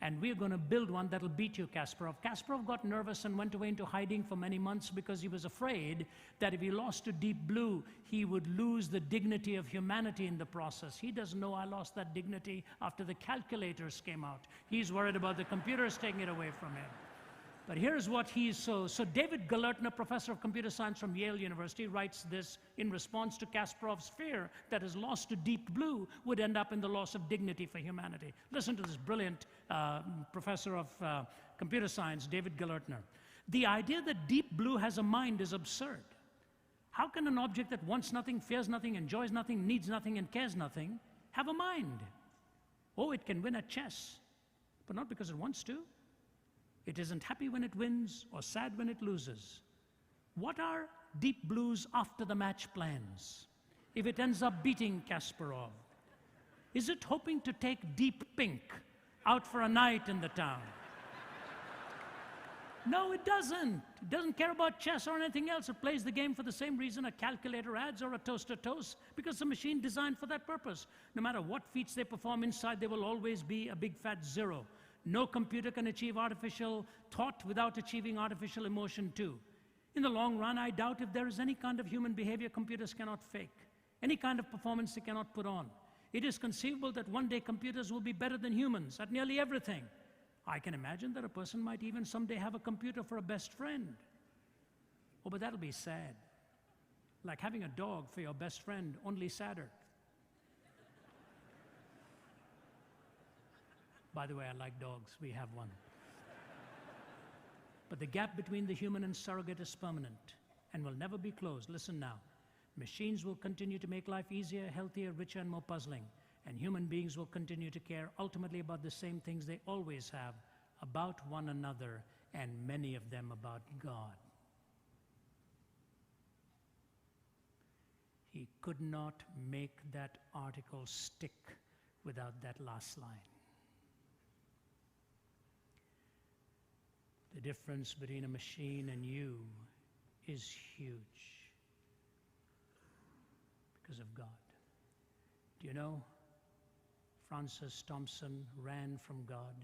And we're going to build one that'll beat you, Kasparov. Kasparov got nervous and went away into hiding for many months because he was afraid that if he lost to Deep Blue, he would lose the dignity of humanity in the process. He doesn't know I lost that dignity after the calculators came out. He's worried about the computers taking it away from him. But here's what so David Galertner, professor of computer science from Yale University, writes this in response to Kasparov's fear that his loss to Deep Blue would end up in the loss of dignity for humanity. Listen to this brilliant professor of computer science, David Galertner. The idea that Deep Blue has a mind is absurd. How can an object that wants nothing, fears nothing, enjoys nothing, needs nothing, and cares nothing have a mind? Oh, it can win at chess, but not because it wants to. It isn't happy when it wins or sad when it loses. What are Deep Blue's after-the-match plans if it ends up beating Kasparov? Is it hoping to take Deep Pink out for a night in the town? No, it doesn't. It doesn't care about chess or anything else. It plays the game for the same reason a calculator adds or a toaster toasts, because it's a machine designed for that purpose. No matter what feats they perform inside, there will always be a big fat zero. No computer can achieve artificial thought without achieving artificial emotion too. In the long run, I doubt if there is any kind of human behavior computers cannot fake, any kind of performance they cannot put on. It is conceivable that one day computers will be better than humans at nearly everything. I can imagine that a person might even someday have a computer for a best friend. Oh, but that'll be sad. Like having a dog for your best friend, only sadder. By the way, I like dogs. We have one. But the gap between the human and surrogate is permanent and will never be closed. Listen now. Machines will continue to make life easier, healthier, richer, and more puzzling. And human beings will continue to care ultimately about the same things they always have, about one another, and many of them about God. He could not make that article stick without that last line. The difference between a machine and you is huge because of God. Do you know, Francis Thompson ran from God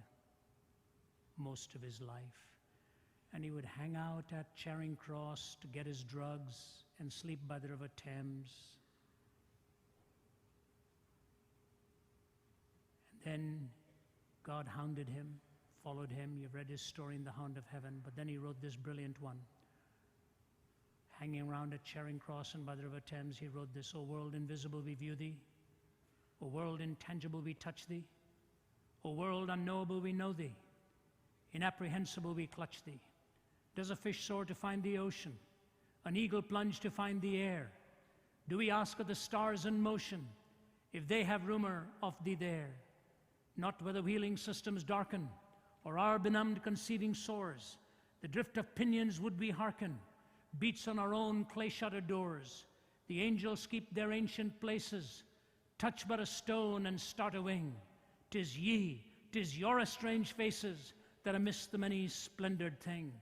most of his life, and he would hang out at Charing Cross to get his drugs and sleep by the River Thames. And then God hounded him, followed him. You've read his story in The Hound of Heaven, but then he wrote this brilliant one. Hanging around at Charing Cross and by the River Thames, he wrote this, O world invisible we view thee, O world intangible we touch thee, O world unknowable, we know thee. Inapprehensible, we clutch thee. Does a fish soar to find the ocean? An eagle plunge to find the air? Do we ask of the stars in motion if they have rumor of thee there? Not whether wheeling systems darken or our benumbed conceiving soars. The drift of pinions would we hearken, beats on our own clay-shuttered doors. The angels keep their ancient places, touch but a stone and start a wing. 'Tis ye, 'tis your estranged faces that amiss the many splendored thing.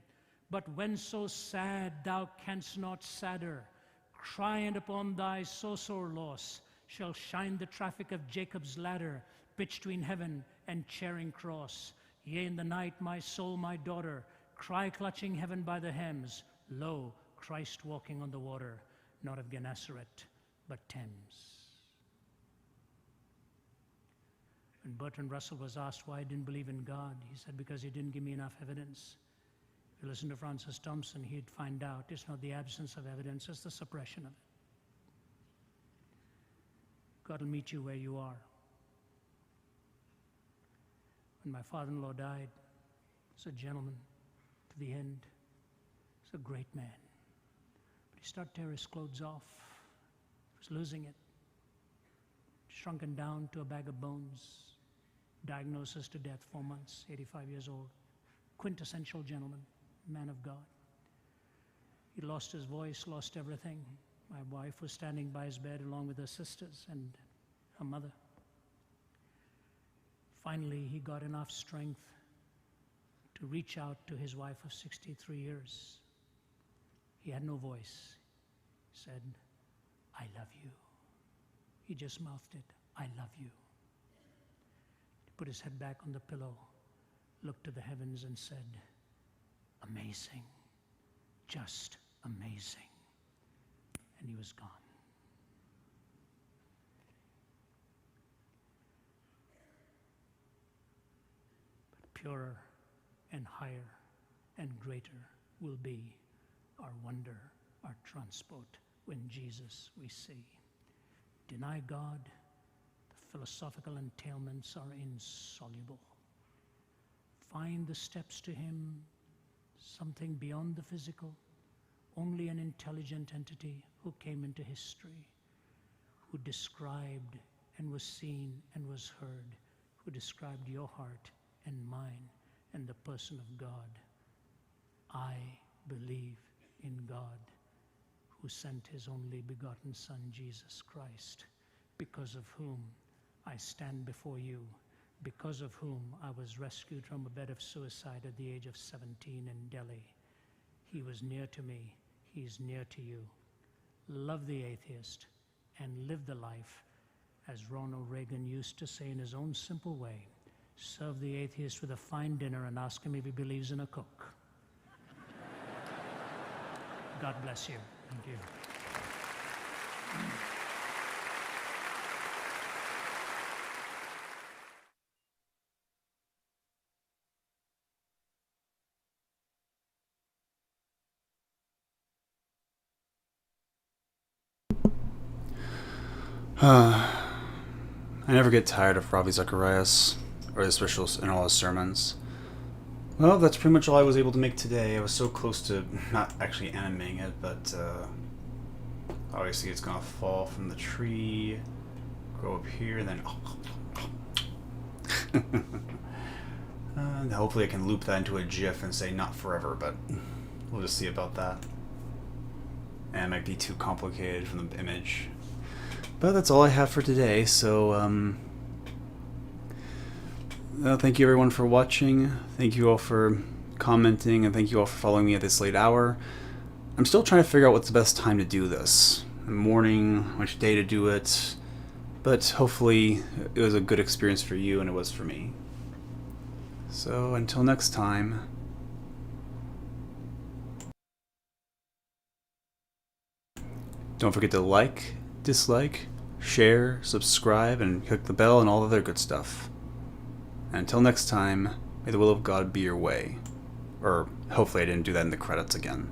But when so sad thou canst not sadder, crying upon thy so sore loss, shall shine the traffic of Jacob's ladder, pitched between heaven and Charing Cross. Yea, in the night, my soul, my daughter, cry clutching heaven by the hems, lo, Christ walking on the water, not of Gennesaret, but Thames. When Bertrand Russell was asked why he didn't believe in God, he said, because he didn't give me enough evidence. If you listen to Francis Thompson, he'd find out it's not the absence of evidence, it's the suppression of it. God will meet you where you are. When my father-in-law died, he was a gentleman to the end. He was a great man. But he started to tear his clothes off. He was losing it. Shrunken down to a bag of bones. Diagnosis to death, 4 months, 85 years old. Quintessential gentleman, man of God. He lost his voice, lost everything. My wife was standing by his bed along with her sisters and her mother. Finally, he got enough strength to reach out to his wife of 63 years. He had no voice. He said, I love you. He just mouthed it, I love you. He put his head back on the pillow, looked to the heavens and said, amazing, just amazing. And he was gone. But purer and higher and greater will be our wonder, our transport when Jesus we see. Deny God, the philosophical entailments are insoluble. Find the steps to Him, something beyond the physical, only an intelligent entity who came into history, who described and was seen and was heard, who described your heart and mine and the person of God. I believe in God, who sent His only begotten Son, Jesus Christ, because of whom I stand before you, because of whom I was rescued from a bed of suicide at the age of 17 in Delhi. He was near to me. He's near to you. Love the atheist and live the life, as Ronald Reagan used to say in his own simple way. Serve the atheist with a fine dinner and ask him if he believes in a cook. God bless you. Thank you. I never get tired of Ravi Zacharias or the specials in all his sermons. Well, that's pretty much all I was able to make today. I was so close to not actually animating it, but obviously it's gonna fall from the tree, grow up here, and then and hopefully I can loop that into a GIF and say not forever, but we'll just see about that. And it might be too complicated from the image. But that's all I have for today, so thank you everyone for watching. Thank you all for commenting, and thank you all for following me at this late hour. I'm still trying to figure out what's the best time to do this. Morning, which day to do it, but hopefully it was a good experience for you, and it was for me. So until next time. Don't forget to like, dislike, share, subscribe, and click the bell and all other good stuff. And until next time, may the will of God be your way. Or hopefully I didn't do that in the credits again.